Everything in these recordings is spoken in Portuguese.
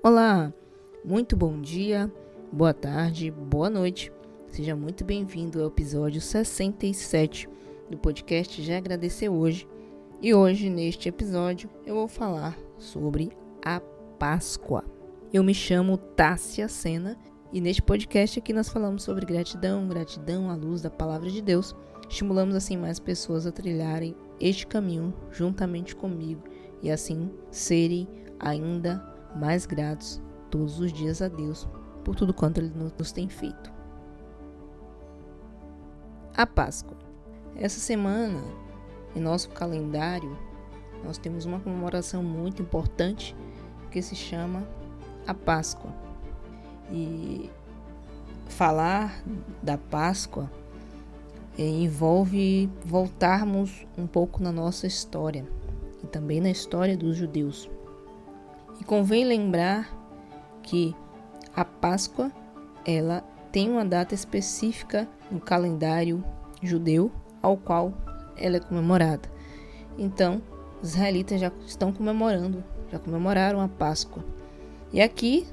Olá, muito bom dia, boa tarde, boa noite. Seja muito bem-vindo ao episódio 67 do podcast Já Agradecer Hoje. E hoje, neste episódio, eu vou falar sobre a Páscoa. Eu me chamo Tássia Sena e neste podcast aqui nós falamos sobre gratidão à luz da Palavra de Deus. Estimulamos assim mais pessoas a trilharem este caminho juntamente comigo e assim serem ainda mais gratos todos os dias a Deus por tudo quanto Ele nos tem feito. A Páscoa. Essa semana, em nosso calendário, nós temos uma comemoração muito importante que se chama a Páscoa. E falar da Páscoa envolve voltarmos um pouco na nossa história e também na história dos judeus. E convém lembrar que a Páscoa, ela tem uma data específica no calendário judeu, ao qual ela é comemorada. Então, os israelitas já comemoraram a Páscoa. E aqui,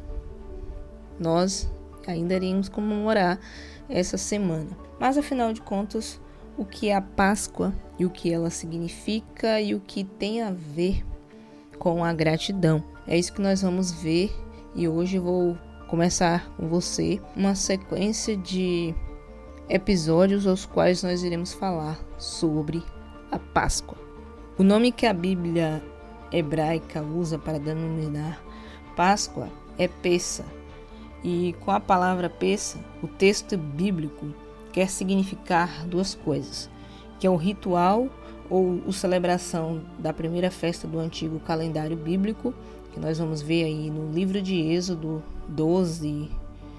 nós ainda iremos comemorar essa semana. Mas, afinal de contas, o que é a Páscoa e o que ela significa e o que tem a ver com a gratidão? É isso que nós vamos ver e hoje eu vou começar com você uma sequência de episódios aos quais nós iremos falar sobre a Páscoa. O nome que a Bíblia hebraica usa para denominar Páscoa é Pessa. E com a palavra Pessa, o texto bíblico quer significar duas coisas, que é o ritual ou a celebração da primeira festa do antigo calendário bíblico, que nós vamos ver aí no livro de Êxodo 12,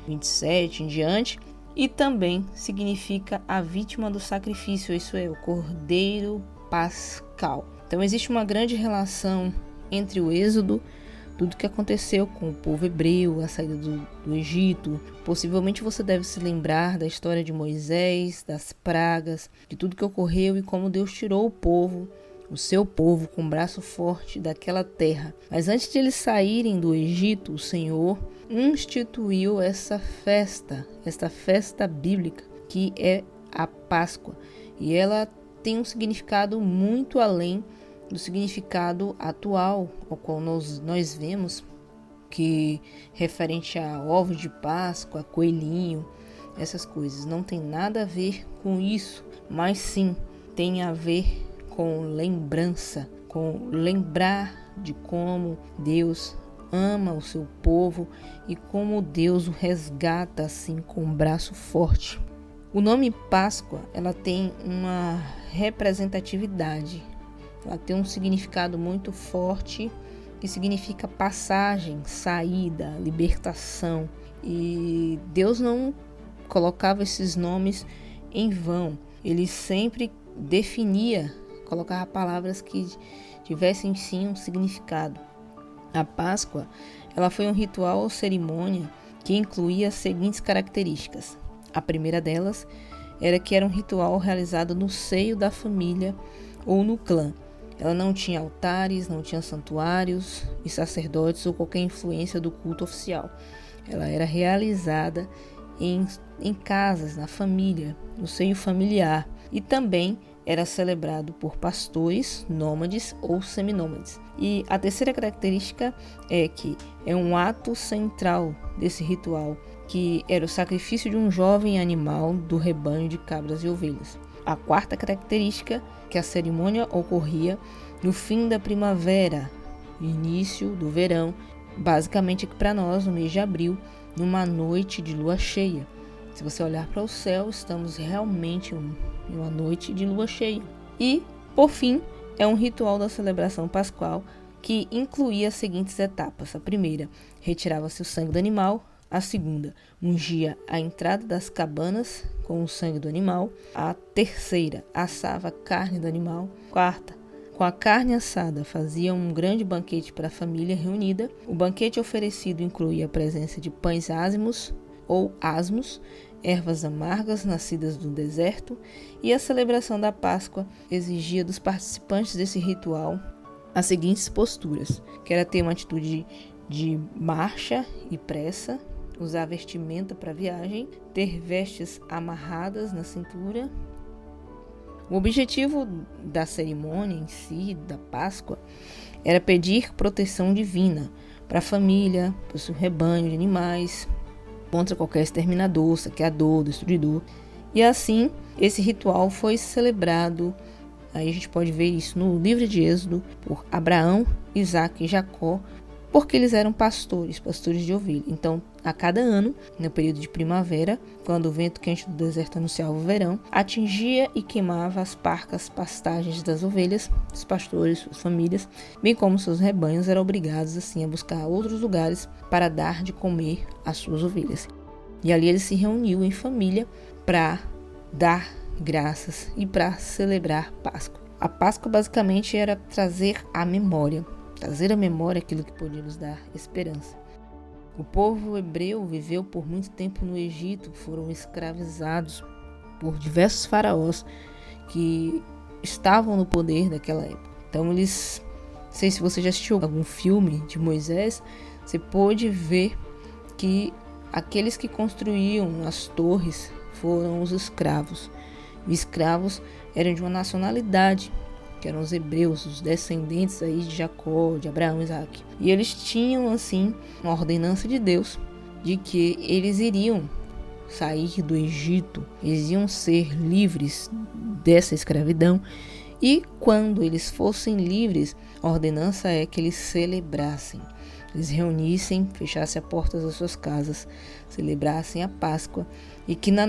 27 em diante, e também significa a vítima do sacrifício, isso é, o Cordeiro Pascal. Então existe uma grande relação entre o Êxodo, tudo que aconteceu com o povo hebreu, a saída do Egito. Possivelmente você deve se lembrar da história de Moisés, das pragas, de tudo que ocorreu e como Deus tirou o seu povo com um braço forte daquela terra. Mas antes de eles saírem do Egito, o Senhor instituiu essa festa bíblica, que é a Páscoa. E ela tem um significado muito além do significado atual, ao qual nós vemos que referente a ovos de Páscoa, coelhinho, essas coisas. Não tem nada a ver com isso, mas sim tem a ver com lembrança, com lembrar de como Deus ama o seu povo e como Deus o resgata assim com um braço forte. O nome Páscoa, ela tem uma representatividade, ela tem um significado muito forte que significa passagem, saída, libertação. E Deus não colocava esses nomes em vão, ele sempre definia, colocava palavras que tivessem sim um significado. A Páscoa, ela foi um ritual ou cerimônia que incluía as seguintes características. A primeira delas era que era um ritual realizado no seio da família ou no clã. Ela não tinha altares, não tinha santuários e sacerdotes ou qualquer influência do culto oficial. Ela era realizada em casas, na família, no seio familiar, e também era celebrado por pastores, nômades ou seminômades. E a terceira característica é que é um ato central desse ritual, que era o sacrifício de um jovem animal do rebanho de cabras e ovelhas. A quarta característica, que a cerimônia ocorria no fim da primavera, início do verão, basicamente aqui para nós no mês de abril, numa noite de lua cheia. Se você olhar para o céu, estamos realmente em uma noite de lua cheia. E, por fim, é um ritual da celebração pascual que incluía as seguintes etapas. A primeira, retirava-se o sangue do animal. A segunda, ungia a entrada das cabanas com o sangue do animal. A terceira, assava a carne do animal. Quarta, com a carne assada, fazia um grande banquete para a família reunida. O banquete oferecido incluía a presença de pães ázimos ou asmos, ervas amargas nascidas do deserto, e a celebração da Páscoa exigia dos participantes desse ritual as seguintes posturas, que era ter uma atitude de marcha e pressa, usar vestimenta para viagem, ter vestes amarradas na cintura. O objetivo da cerimônia em si, da Páscoa, era pedir proteção divina para a família, para o seu rebanho de animais, contra qualquer exterminador, saqueador, destruidor. E assim, esse ritual foi celebrado, aí a gente pode ver isso no livro de Êxodo, por Abraão, Isaque e Jacó, porque eles eram pastores de ovelha. Então, a cada ano, no período de primavera, quando o vento quente do deserto anunciava o verão, atingia e queimava as parcas pastagens das ovelhas, os pastores, suas famílias, bem como seus rebanhos, eram obrigados assim a buscar outros lugares para dar de comer às suas ovelhas. E ali eles se reuniam em família para dar graças e para celebrar Páscoa. A Páscoa basicamente era trazer à memória aquilo que podia nos dar esperança. O povo hebreu viveu por muito tempo no Egito, foram escravizados por diversos faraós que estavam no poder daquela época. Então não sei se você já assistiu algum filme de Moisés, você pôde ver que aqueles que construíam as torres foram os escravos. Os escravos eram de uma nacionalidade, que eram os hebreus, os descendentes aí de Jacó, de Abraão e Isaque. E eles tinham, assim, uma ordenança de Deus de que eles iriam sair do Egito, eles iam ser livres dessa escravidão. E quando eles fossem livres, a ordenança é que eles celebrassem. Eles reunissem, fechassem as portas das suas casas, celebrassem a Páscoa, e que na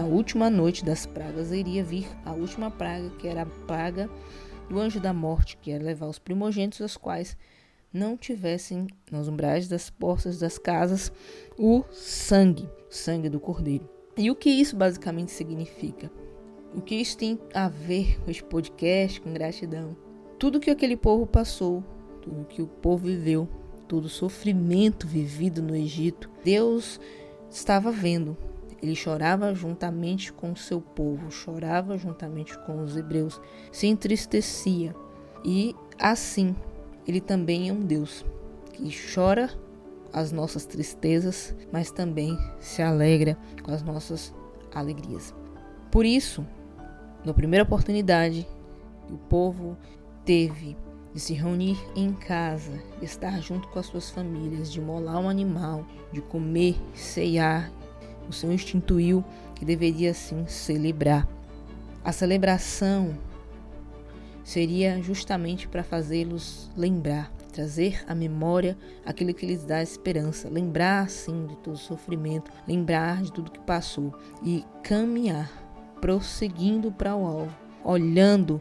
última noite das pragas, iria vir a última praga, que era a praga do anjo da morte, que era levar os primogênitos, os quais não tivessem nos umbrais das portas das casas o sangue do cordeiro. E o que isso basicamente significa? O que isso tem a ver com este podcast, com gratidão? Tudo que aquele povo passou, tudo que o povo viveu, todo o sofrimento vivido no Egito, Deus estava vendo. Ele chorava juntamente com o seu povo, chorava juntamente com os hebreus, se entristecia. E assim, ele também é um Deus que chora as nossas tristezas, mas também se alegra com as nossas alegrias. Por isso, na primeira oportunidade que o povo teve de se reunir em casa, de estar junto com as suas famílias, de molar um animal, de comer, ceiar, o Senhor instituiu que deveria sim celebrar. A celebração seria justamente para fazê-los lembrar, trazer à memória aquilo que lhes dá esperança, lembrar sim de todo o sofrimento, lembrar de tudo que passou e caminhar, prosseguindo para o alvo, olhando,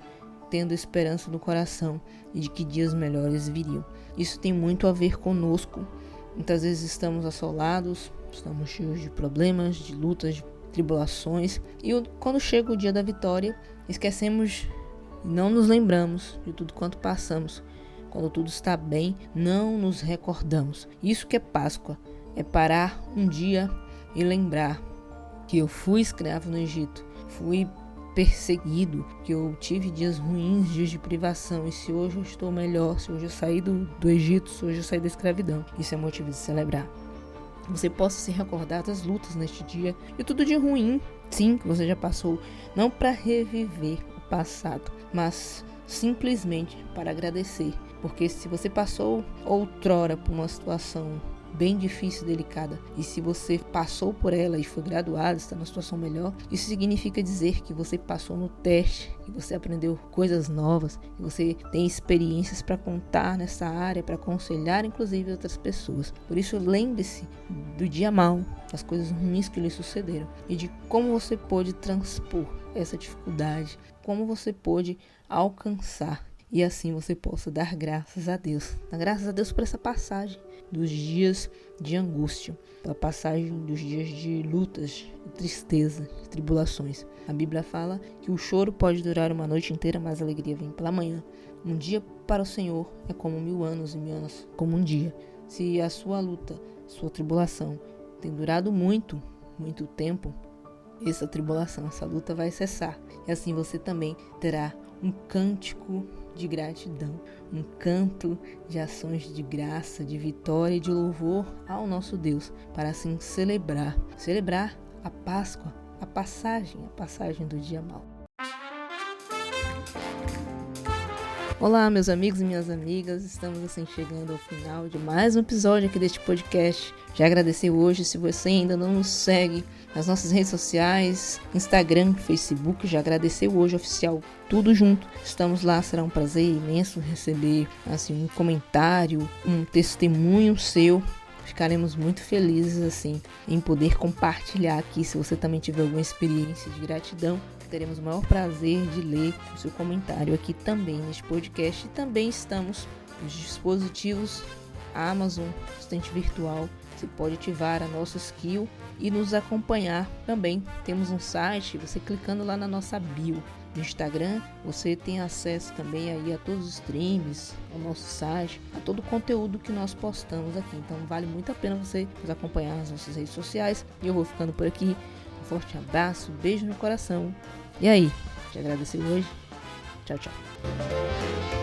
tendo esperança no coração e de que dias melhores viriam. Isso tem muito a ver conosco. Muitas vezes estamos assolados, estamos cheios de problemas, de lutas, de tribulações, e quando chega o dia da vitória, esquecemos e não nos lembramos de tudo quanto passamos. Quando tudo está bem, não nos recordamos. Isso que é Páscoa, é parar um dia e lembrar que eu fui escravo no Egito, fui perseguido, que eu tive dias ruins, dias de privação, e se hoje eu estou melhor, se hoje eu saí do Egito, se hoje eu saí da escravidão, isso é motivo de celebrar. Você possa se recordar das lutas neste dia e tudo de ruim, sim, que você já passou, não para reviver o passado, mas simplesmente para agradecer, porque se você passou outrora por uma situação bem difícil e delicada, e se você passou por ela e foi graduado, está numa situação melhor, isso significa dizer que você passou no teste, que você aprendeu coisas novas, que você tem experiências para contar nessa área, para aconselhar inclusive outras pessoas. Por isso, lembre-se do dia mau, das coisas ruins que lhe sucederam e de como você pôde transpor essa dificuldade, como você pôde alcançar, e assim você possa dar graças a Deus. Dar graças a Deus por essa passagem dos dias de angústia, pela passagem dos dias de lutas, de tristeza, de tribulações. A Bíblia fala que o choro pode durar uma noite inteira, mas a alegria vem pela manhã. Um dia para o Senhor é como 1000 anos, e 1000 anos como um dia. Se a sua luta, sua tribulação tem durado muito tempo, essa tribulação, essa luta vai cessar. E assim você também terá um cântico de gratidão, um canto de ações de graça, de vitória e de louvor ao nosso Deus, para assim celebrar a Páscoa, a passagem do dia mau. Olá, meus amigos e minhas amigas, estamos assim chegando ao final de mais um episódio aqui deste podcast. Já agradecer hoje, se você ainda não nos segue nas nossas redes sociais, Instagram, Facebook, já agradeceu hoje oficial, tudo junto. Estamos lá, será um prazer imenso receber assim um comentário, um testemunho seu. Ficaremos muito felizes assim em poder compartilhar aqui. Se você também tiver alguma experiência de gratidão, teremos o maior prazer de ler o seu comentário aqui também neste podcast. E também estamos nos dispositivos Amazon, assistente virtual. Você pode ativar a nossa skill e nos acompanhar também. Temos um site, você clicando lá na nossa bio no Instagram, você tem acesso também aí a todos os streams, ao nosso site, a todo o conteúdo que nós postamos aqui. Então vale muito a pena você nos acompanhar nas nossas redes sociais. E eu vou ficando por aqui. Um forte abraço, beijo no coração. E aí, te agradeci hoje? Tchau, tchau.